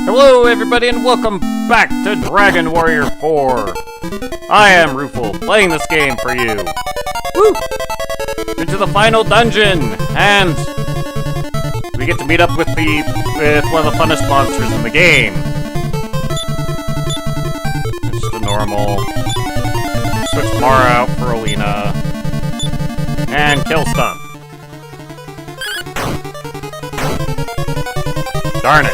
Hello everybody and welcome back to Dragon Warrior 4. I am Rufel, playing this game for you. Woo! Into the final dungeon, and we get to meet up with one of the funnest monsters in the game. Just a normal. Switch Mara out for Alina. And kill stun. Darn it.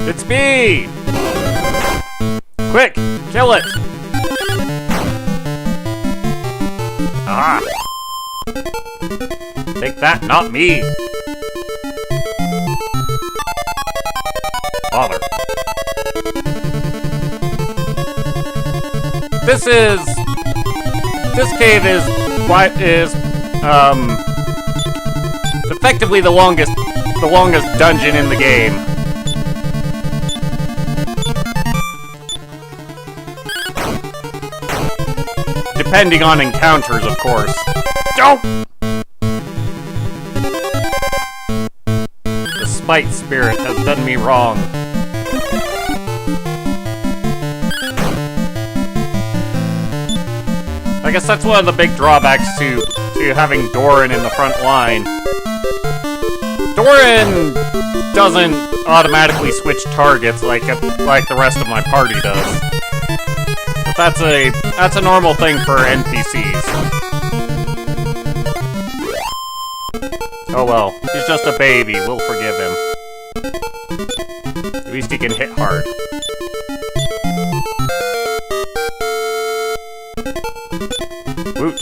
It's me! Quick, kill it! Ah! Take that, not me! Bother. This cave is effectively the longest dungeon in the game. Depending on encounters, of course. Don't! The spite spirit has done me wrong. I guess that's one of the big drawbacks to having Doran in the front line. Doran doesn't automatically switch targets like the rest of my party does. But that's a normal thing for NPCs. Oh well, he's just a baby, we'll forgive him. At least he can hit hard. Woot.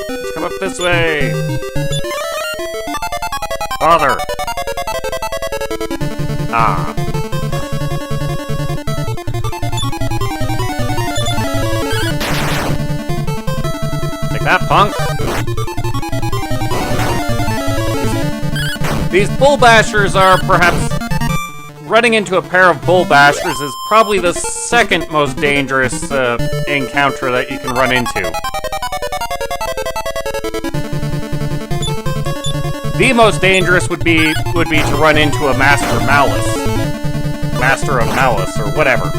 Let's come up this way. Father. Ah. Like that, punk. These bull bashers are perhaps... Running into a pair of bull bashers is probably the second most dangerous encounter that you can run into. The most dangerous would be to run into a Master of Malice, or whatever.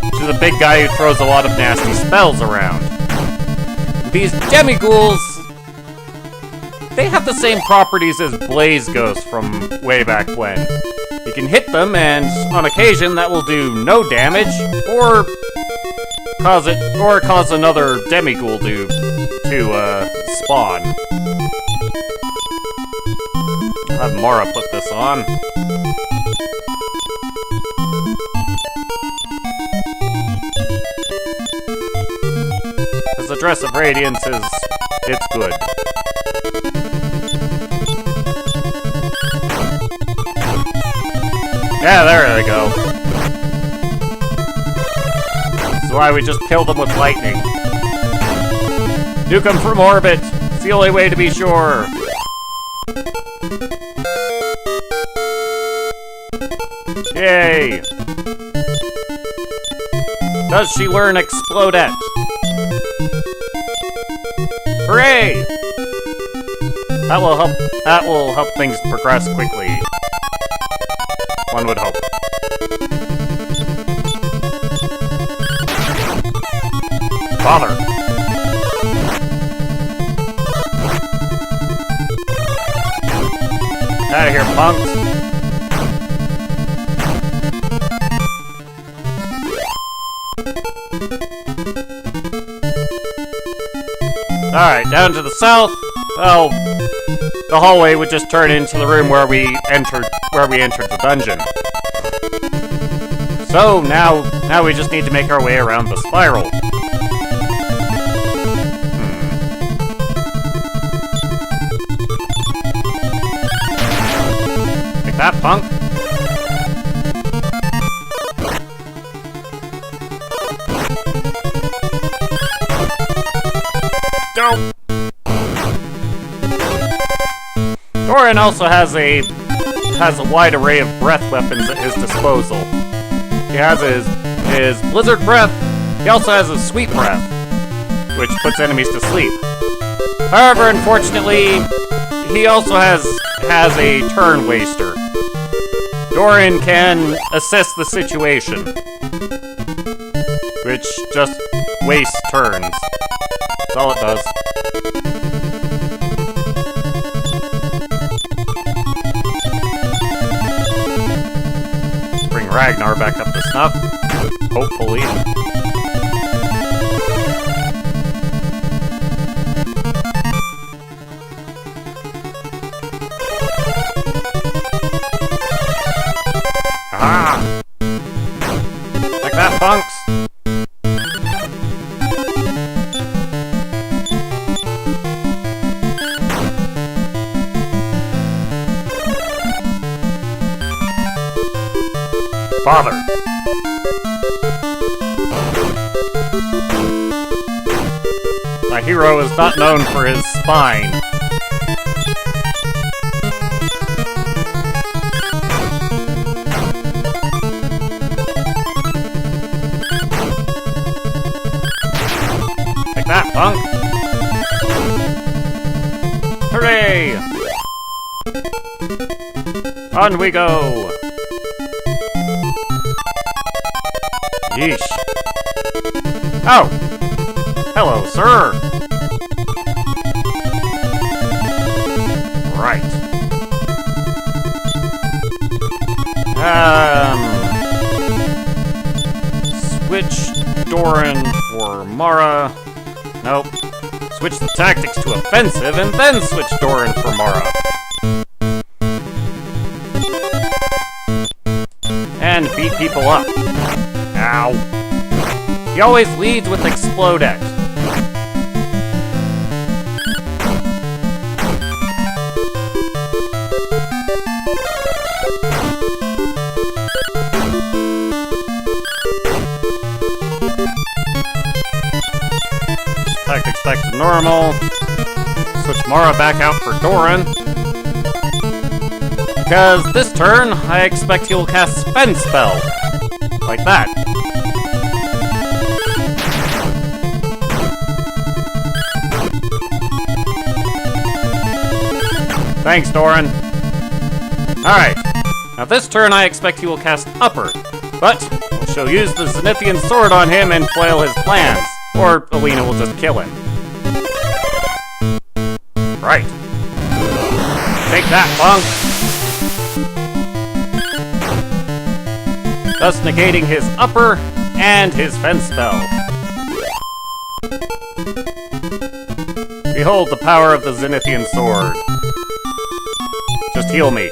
Which is a big guy who throws a lot of nasty spells around. These demi-ghouls, they have the same properties as Blaze Ghosts from way back when. You can hit them, and on occasion that will do no damage, or cause another demi-ghoul to spawn. I'll have Mara put this on. As the Dress of Radiance it's good. Yeah, there they go. That's why we just killed them with lightning. Nuke them from orbit. It's the only way to be sure. Yay! Does she learn Explodette? Hooray! That will help things progress quickly. One would hope. Bother! Out of here, punks! Alright, down to the south. Well, the hallway would just turn into the room where we entered the dungeon. So now we just need to make our way around the spiral. Like that, punk. Don't. Doran also has a wide array of breath weapons at his disposal. He has his Blizzard Breath. He also has his Sweet Breath. which puts enemies to sleep. However, unfortunately, he also has a turn waster. Doran can assess the situation, which just wastes turns. That's all it does. Bring Ragnar back up to snuff, hopefully. Ah! Like that, punks! Father! My hero is not known for his spine. Take that, punk! Hooray! On we go! Yeesh. Oh! Hello, sir! Right. Switch Doran for Mara. Nope. Switch the tactics to offensive and then switch Doran for Mara. And beat people up. Ow. He always leads with Explode X. Tactics back to normal. Switch Mara back out for Doran. Because this turn, I expect he will cast Fence Spell. Like that. Thanks, Doran. Alright. Now this turn I expect he will cast Upper, but she'll use the Zenithian sword on him and foil his plans. Or Alina will just kill him. Right. Take that, punk! Thus negating his Upper and his Fence Spell. Behold the power of the Zenithian sword. Just heal me.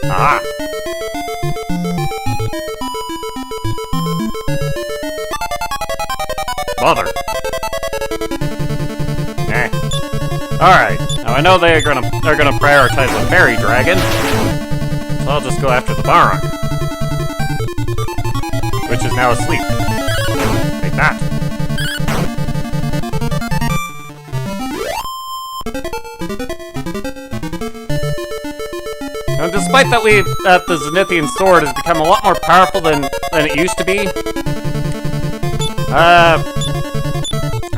Ah! Bother. Eh. Alright. Now I know they're gonna prioritize the fairy dragon. So I'll just go after the Balrog. Which is now asleep. Take that. Now, despite that the Zenithian sword has become a lot more powerful than it used to be,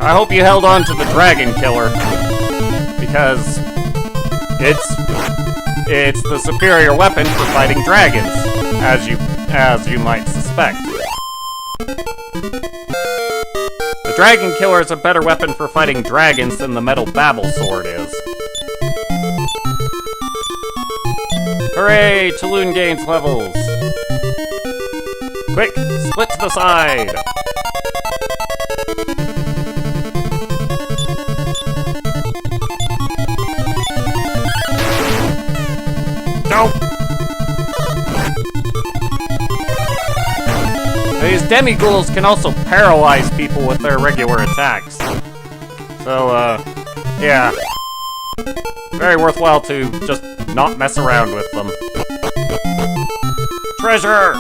I hope you held on to the Dragon Killer, because it's the superior weapon for fighting dragons, as you might suspect. The Dragon Killer is a better weapon for fighting dragons than the Metal Babel Sword is. Hooray! Tulun gains levels! Quick! Split to the side! No! These demi-ghouls can also paralyze people with their regular attacks. So, yeah. Very worthwhile to just not mess around with them. Treasure!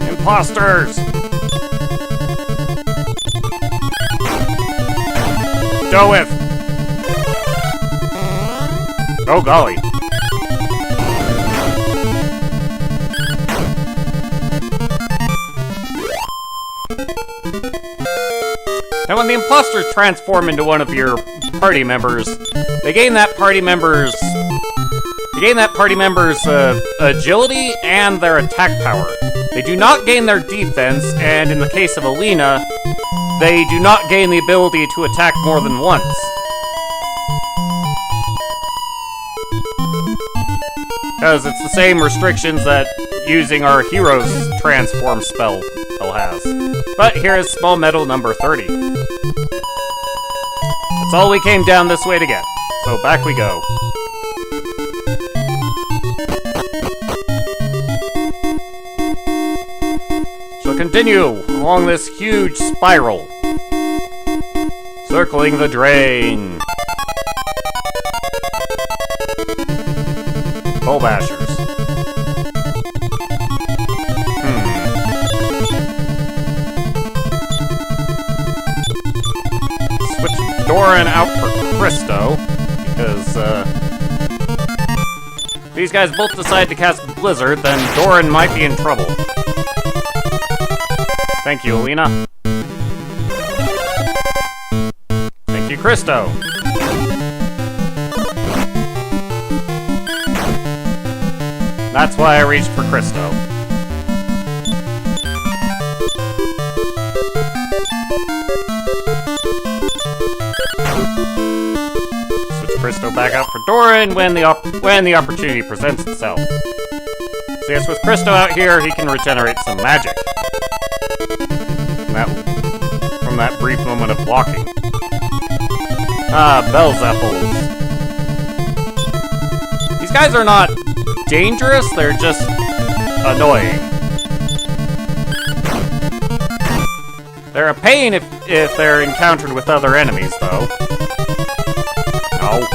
Imposters! Doeth! Oh golly. And when the imposters transform into one of your party members, they gain that party member's agility and their attack power. They do not gain their defense, and in the case of Alina, they do not gain the ability to attack more than once. Because it's the same restrictions that using our hero's transform spell has. But here is small medal number 30. That's all we came down this way to get. So back we go. So continue along this huge spiral, circling the drain. Bull bashers. Switch Doran out for Christo, because, if these guys both decide to cast Blizzard, then Doran might be in trouble. Thank you, Alina. Thank you, Christo. That's why I reached for Christo. Switch Christo back out for Doran when the opportunity presents itself. So yes, with Christo out here, he can regenerate some magic. From that brief moment of blocking. Ah, Bell's apples. These guys are not dangerous, they're just annoying. They're a pain if they're encountered with other enemies, though. No.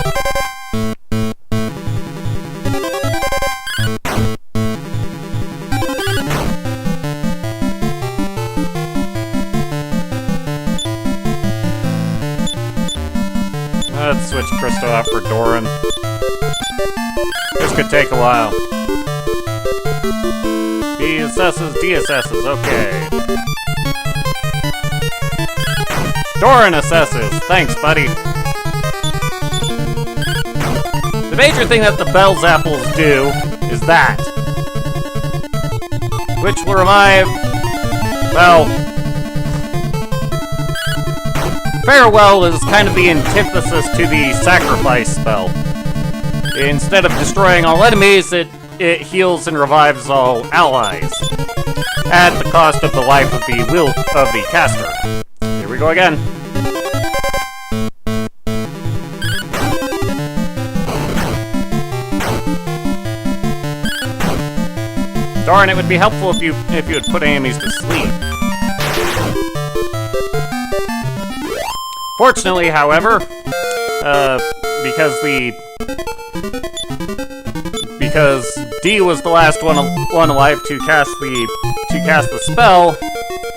Let's switch Christo out for Doran. This could take a while. He assesses, de-assesses, okay. Doran assesses, thanks buddy. The major thing that the Bell's apples do is that. Which will revive, well, Farewell is kind of the antithesis to the sacrifice spell. Instead of destroying all enemies, it heals and revives all allies, at the cost of the life of the caster. Here we go again. Darn, it would be helpful if you had put enemies to sleep. Fortunately, however, because D was the last one alive to cast the spell,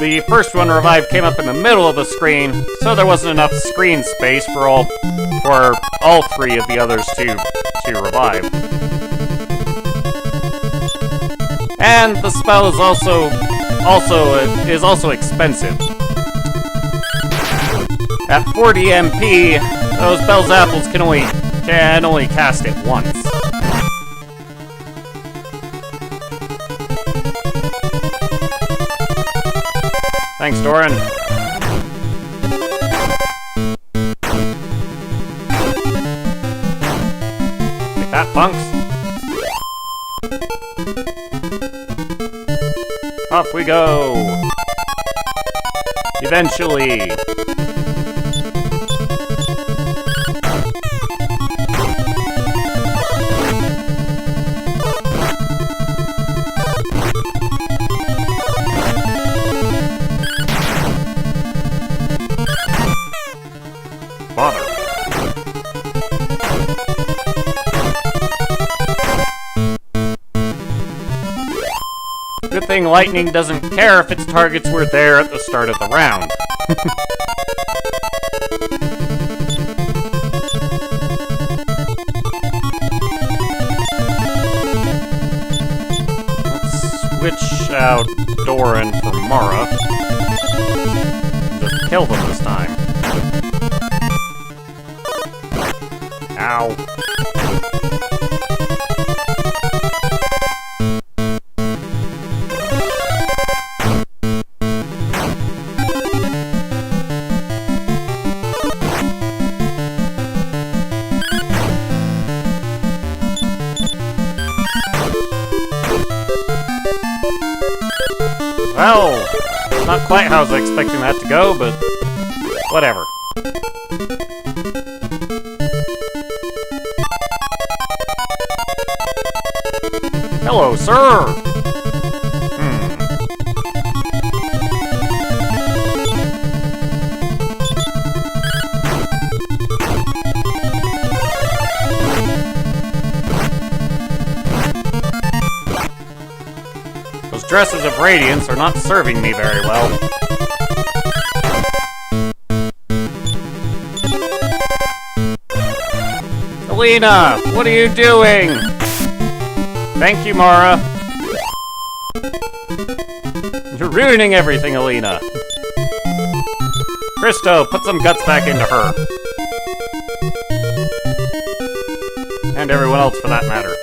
the first one revived came up in the middle of the screen, so there wasn't enough screen space for all three of the others to revive. And the spell is also expensive. At 40 MP, those Bell's apples can only cast it once. Thanks, Doran. Take that, punks. Off we go. Eventually. Bother. Good thing lightning doesn't care if its targets were there at the start of the round. Let's switch out Doran for Mara. just kill them this time. Ow. Well, not quite how I was expecting that to go, but whatever. Hello, sir! Those dresses of radiance are not serving me very well. Alina, what are you doing? Thank you, Mara. You're ruining everything, Alina. Christo, put some guts back into her. And everyone else, for that matter.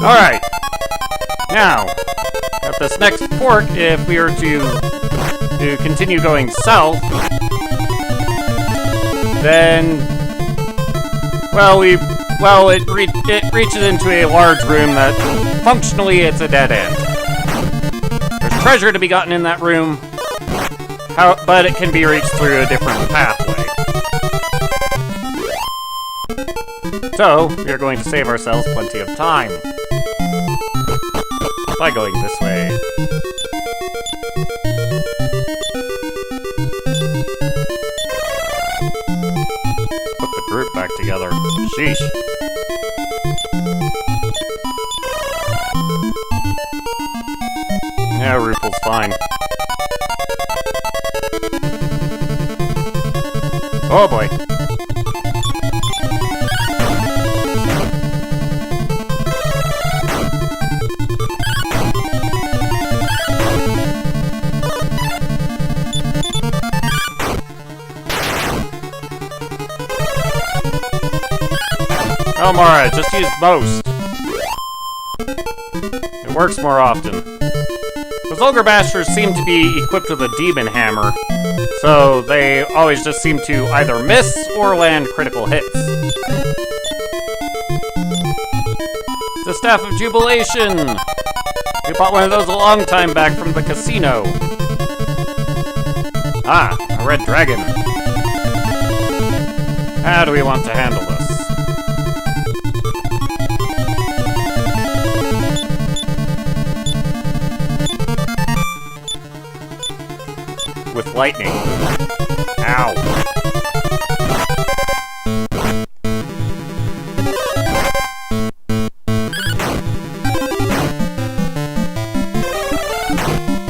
Alright. Now, at this next port, if we are to continue going south, then, well, it reaches into a large room that, functionally, it's a dead end. There's treasure to be gotten in that room, but it can be reached through a different pathway. So, we are going to save ourselves plenty of time by going this way. Put the group back together. Sheesh. Yeah, Rufal's fine. Oh boy. Oh, Mara, just use most. It works more often. Those Ogre Bashers seem to be equipped with a Demon Hammer, so they always just seem to either miss or land critical hits. The Staff of Jubilation! We bought one of those a long time back from the casino. Ah, a red dragon. How do we want to handle this? With lightning. Ow.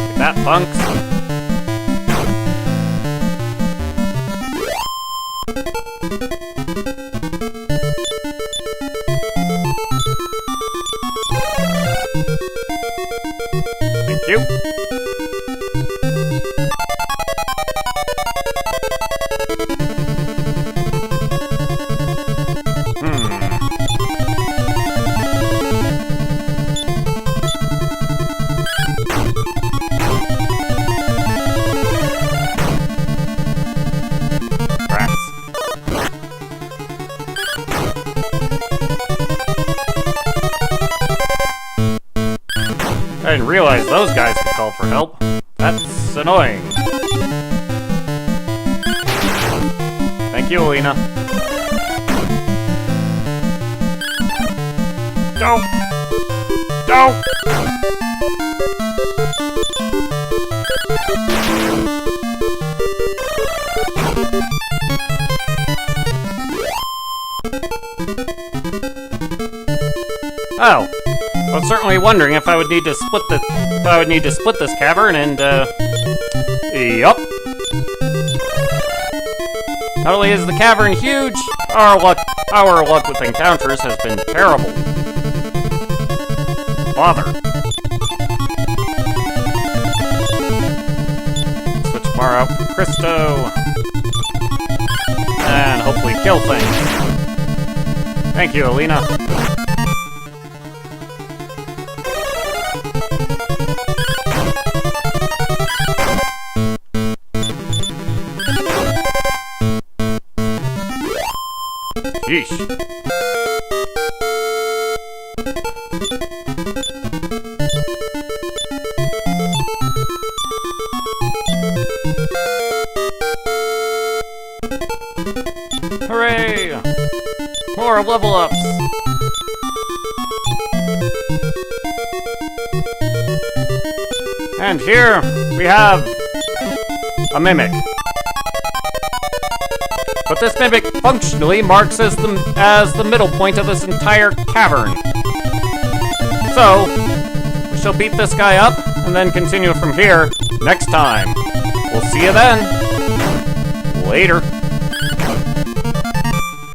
Get that, punks. Thank you. I didn't realize those guys could call for help. That's annoying. Thank you, Alina. Don't! Don't! Oh. I was certainly wondering if I would need to split this cavern, and yup. Not only is the cavern huge, our luck with encounters has been terrible. bother. Switch bar out for Christo. And hopefully kill things. Thank you, Alina. Yeesh. Hooray! More level ups! And here we have a mimic. But this mimic functionally marks as the middle point of this entire cavern. So, we shall beat this guy up, and then continue from here next time. We'll see you then. Later.